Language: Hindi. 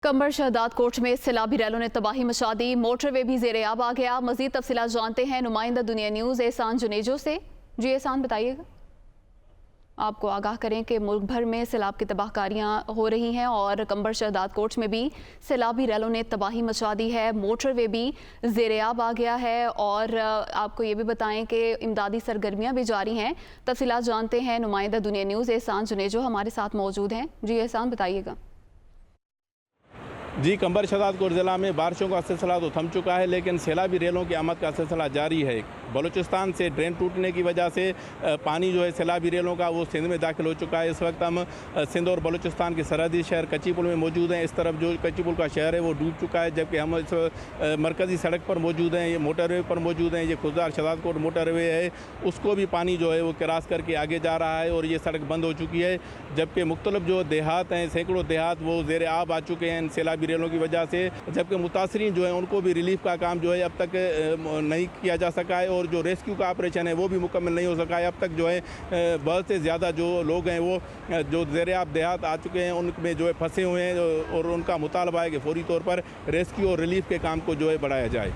कंबर शहदाद कोट में सैलाबी रैलों ने तबाही मचा दी। मोटरवे भी ज़ेर-ए-आब आ गया। मज़ीद तफसीलात जानते हैं नुमाइंदा दुनिया न्यूज़ एहसान जुनेजो से। जी एहसान, बताइएगा। आपको आगाह करें कि मुल्क भर में सैलाब की तबाहकारियाँ हो रही हैं और कंबर शहदाद कोट में भी सैलाबी रैलों ने तबाही मचा दी है। मोटरवे भी ज़ेर-ए-आब आ गया है और आपको ये भी बताएं कि इमदादी सरगर्मियाँ भी जारी हैं। तफसीलात जानते हैं नुमाइंदा दुनिया न्यूज़ एहसान जुनेजो हमारे साथ मौजूद हैं। जी एहसान, बताइएगा। जी, कंबर शहदाद कोट ज़िला में बारिशों का सिलसिला तो थम चुका है, लेकिन सैलाबी रेलों की आमद का सिलसिला जारी है। बलूचिस्तान से ड्रेन टूटने की वजह से पानी जो है सैलाबी रेलों का वो सिंध में दाखिल हो चुका है। इस वक्त हम सिंध और बलूचिस्तान के सरहदी शहर कच्ची पुल में मौजूद हैं। इस तरफ जो कच्ची पुल का शहर है वो डूब चुका है, जबकि हम इस मरकज़ी सड़क पर मौजूद हैं। ये मोटरवे पर मौजूद हैं। ये खुददार शहदाद कोट मोटरवे है, उसको भी पानी जो है वो क्रॉस करके आगे जा रहा है और ये सड़क बंद हो चुकी है। जबकि मुख्तलिफ जो देहात हैं, सैकड़ों देहात वो ज़ेर आब आ चुके हैं सैलाबी रेलों की वजह से, जबकि मुतासरीन जो है उनको भी रिलीफ का काम जो है अब तक नहीं किया जा सका है और जो रेस्क्यू का ऑपरेशन है वो भी मुकम्मल नहीं हो सका है। अब तक जो है बहुत से ज़्यादा जो लोग हैं वो जो ज़ेर आब देहात आ चुके हैं उनमें जो है फंसे हुए हैं और उनका मुतालबा है कि फौरी तौर पर रेस्क्यू और रिलीफ के काम को जो है बढ़ाया जाए।